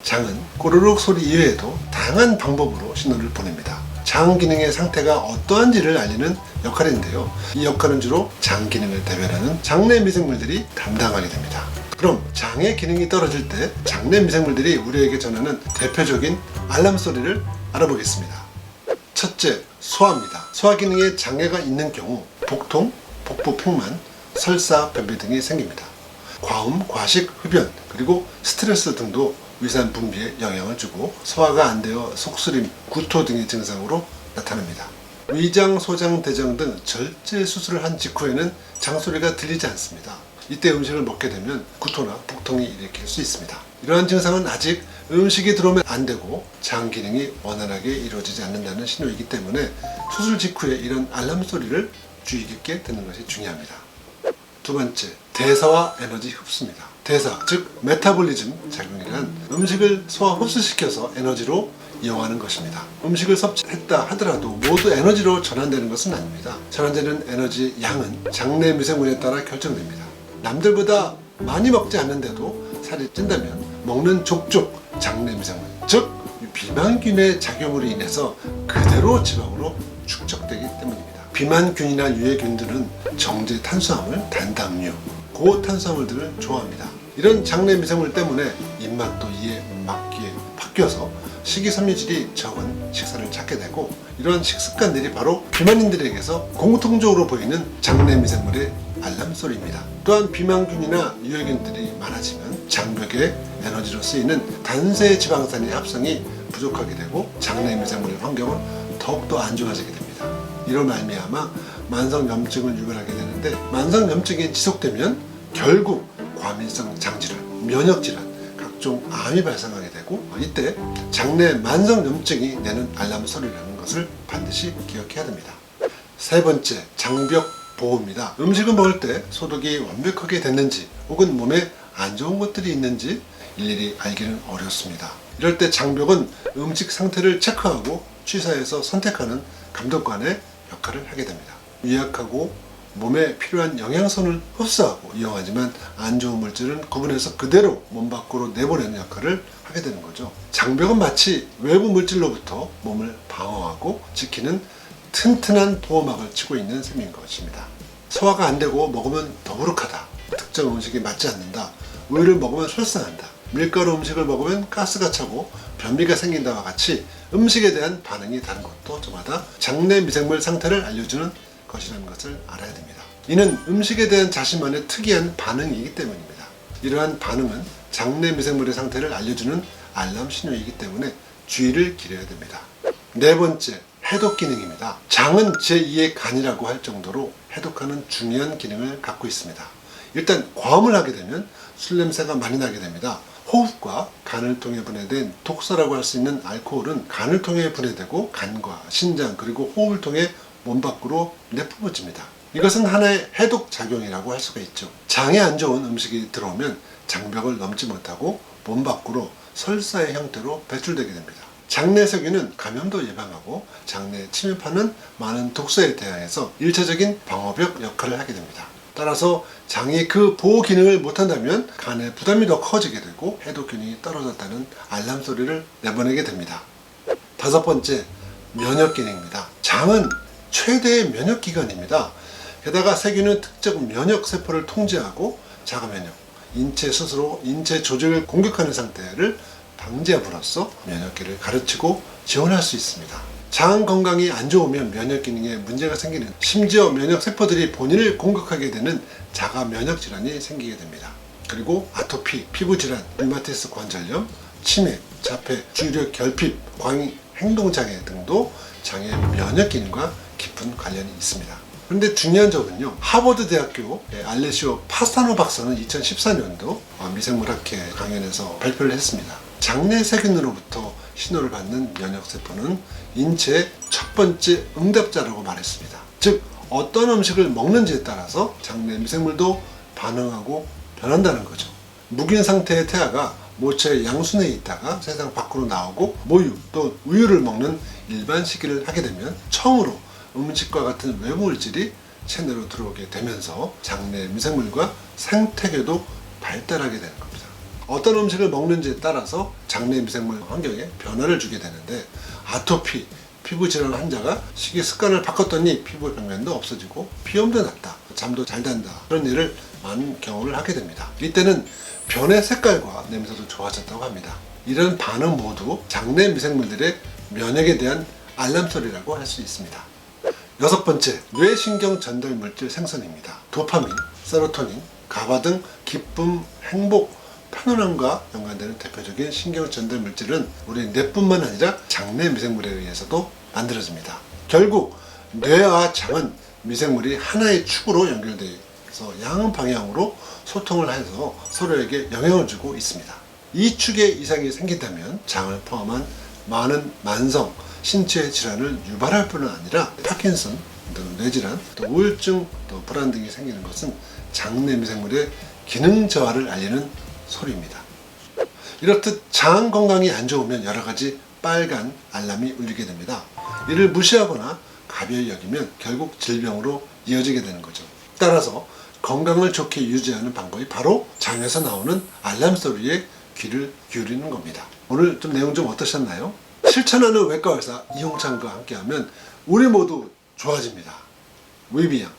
장은 꼬르륵 소리 이외에도 다양한 방법으로 신호를 보냅니다. 장 기능의 상태가 어떠한지를 알리는 역할인데요. 이 역할은 주로 장 기능을 대변하는 장내 미생물들이 담당하게 됩니다. 그럼 장의 기능이 떨어질 때 장내 미생물들이 우리에게 전하는 대표적인 알람 소리를 알아보겠습니다. 첫째, 소화입니다. 소화 기능에 장애가 있는 경우 복통, 복부 풍만, 설사, 변비 등이 생깁니다. 과음, 과식, 흡연, 그리고 스트레스 등도 위산 분비에 영향을 주고 소화가 안 되어 속쓰림, 구토 등의 증상으로 나타납니다. 위장, 소장, 대장 등 절제 수술을 한 직후에는 장소리가 들리지 않습니다. 이때 음식을 먹게 되면 구토나 복통이 일으킬 수 있습니다. 이러한 증상은 아직 음식이 들어오면 안 되고 장 기능이 원활하게 이루어지지 않는다는 신호이기 때문에 수술 직후에 이런 알람 소리를 주의 깊게 듣는 것이 중요합니다. 두 번째, 대사와 에너지 흡수입니다. 대사, 즉 메타볼리즘 작용이란 음식을 소화 흡수시켜서 에너지로 이용하는 것입니다. 음식을 섭취했다 하더라도 모두 에너지로 전환되는 것은 아닙니다. 전환되는 에너지 양은 장내 미생물에 따라 결정됩니다. 남들보다 많이 먹지 않는데도 살이 찐다면 먹는 족족 장내 미생물, 즉 비만균의 작용으로 인해서 그대로 지방으로 축적되기 때문입니다. 비만균이나 유해균들은 정제 탄수화물, 단당류, 고탄수화물들을 좋아합니다. 이런 장내 미생물 때문에 입맛도 이에 맞기에 바뀌어서 식이섬유질이 적은 식사를 찾게 되고 이런 식습관들이 바로 비만인들에게서 공통적으로 보이는 장내 미생물의 알람 소리입니다. 또한 비만균이나 유해균들이 많아지면 장벽에 에너지로 쓰이는 단세 지방산의 합성이 부족하게 되고 장내 미생물 환경은 더욱더 안 좋아지게 됩니다. 이로 말미암아 만성염증을 유발하게 되는데 만성염증이 지속되면 결국 과민성 장질환, 면역질환, 각종 암이 발생하게 되고 이때 장내 만성염증이 내는 알람 소리라는 것을 반드시 기억해야 됩니다. 세 번째, 장벽 보호입니다. 음식을 먹을 때 소독이 완벽하게 됐는지 혹은 몸에 안 좋은 것들이 있는지 일일이 알기는 어렵습니다. 이럴 때 장벽은 음식 상태를 체크하고 취사해서 선택하는 감독관의 역할을 하게 됩니다. 유약하고 몸에 필요한 영양소를 흡수하고 이용하지만 안 좋은 물질은 구분해서 그대로 몸 밖으로 내보내는 역할을 하게 되는 거죠. 장벽은 마치 외부 물질로부터 몸을 방어하고 지키는 튼튼한 보호막을 치고 있는 셈인 것입니다. 소화가 안 되고 먹으면 더부룩하다, 특정 음식이 맞지 않는다, 우유를 먹으면 설사한다, 밀가루 음식을 먹으면 가스가 차고 변비가 생긴다와 같이 음식에 대한 반응이 다른 것도 저마다 장내 미생물 상태를 알려주는 것이라는 것을 알아야 됩니다. 이는 음식에 대한 자신만의 특이한 반응이기 때문입니다. 이러한 반응은 장내 미생물의 상태를 알려주는 알람 신호이기 때문에 주의를 기울여야 됩니다. 네 번째, 해독 기능입니다. 장은 제2의 간이라고 할 정도로 해독하는 중요한 기능을 갖고 있습니다. 일단 과음을 하게 되면 술 냄새가 많이 나게 됩니다. 호흡과 간을 통해 분해된 독소라고 할 수 있는 알코올은 간을 통해 분해되고 간과 신장 그리고 호흡을 통해 몸 밖으로 내뿜어집니다. 이것은 하나의 해독 작용이라고 할 수가 있죠. 장에 안 좋은 음식이 들어오면 장벽을 넘지 못하고 몸 밖으로 설사의 형태로 배출되게 됩니다. 장내 세균은 감염도 예방하고 장내에 침입하는 많은 독소에 대항해서 1차적인 방어벽 역할을 하게 됩니다. 따라서 장이 그 보호 기능을 못한다면 간에 부담이 더 커지게 되고 해독 기능이 떨어졌다는 알람 소리를 내보내게 됩니다. 다섯 번째, 면역 기능입니다. 장은 최대의 면역 기관입니다. 게다가 세균은 특정 면역 세포를 통제하고 자가 면역, 인체 스스로 인체 조직을 공격하는 상태를 방지함으로써 면역기를 가르치고 지원할 수 있습니다. 장 건강이 안 좋으면 면역 기능에 문제가 생기는, 심지어 면역 세포들이 본인을 공격하게 되는 자가 면역 질환이 생기게 됩니다. 그리고 아토피, 피부 질환, 류마티스 관절염, 치매, 자폐, 주의력 결핍, 광이 행동 장애 등도 장의 면역 기능과 깊은 관련이 있습니다. 그런데 중요한 점은요, 하버드 대학교 알레시오 파스타노 박사는 2014년도 미생물학회 강연에서 발표를 했습니다. 장내 세균으로부터 신호를 받는 면역세포는 인체의 첫 번째 응답자라고 말했습니다. 즉 어떤 음식을 먹는지에 따라서 장내 미생물도 반응하고 변한다는 거죠. 묵인 상태의 태아가 모체의 양순에 있다가 세상 밖으로 나오고 모유 또 우유를 먹는 일반 시기를 하게 되면 처음으로 음식과 같은 외부 물질이 체내로 들어오게 되면서 장내 미생물과 생태계도 발달하게 되는 겁니다. 어떤 음식을 먹는지에 따라서 장내 미생물 환경에 변화를 주게 되는데, 아토피, 피부 질환 환자가 식이 습관을 바꿨더니 피부 병면도 없어지고 비염도 낫다, 잠도 잘 잔다, 그런 일을 많은 경험을 하게 됩니다. 이때는 변의 색깔과 냄새도 좋아졌다고 합니다. 이런 반응 모두 장내 미생물들의 면역에 대한 알람소리라고 할 수 있습니다. 여섯 번째, 뇌신경 전달 물질 생성입니다. 도파민, 세로토닌, 가바 등 기쁨, 행복, 편안함과 연관되는 대표적인 신경 전달 물질은 우리 뇌뿐만 아니라 장내 미생물에 의해서도 만들어집니다. 결국 뇌와 장은 미생물이 하나의 축으로 연결되어서 양 방향으로 소통을 해서 서로에게 영향을 주고 있습니다. 이 축에 이상이 생긴다면 장을 포함한 많은 만성, 신체 질환을 유발할 뿐만 아니라 파킨슨 등 뇌질환, 또 우울증, 또 불안 등이 생기는 것은 장내 미생물의 기능 저하를 알리는 소리입니다. 이렇듯 장 건강이 안 좋으면 여러 가지 빨간 알람이 울리게 됩니다. 이를 무시하거나 가벼이 여기면 결국 질병으로 이어지게 되는 거죠. 따라서 건강을 좋게 유지하는 방법이 바로 장에서 나오는 알람 소리에 귀를 기울이는 겁니다. 오늘 좀 내용 좀 어떠셨나요? 실천하는 외과 의사 이홍창과 함께하면 우리 모두 좋아집니다. 위비양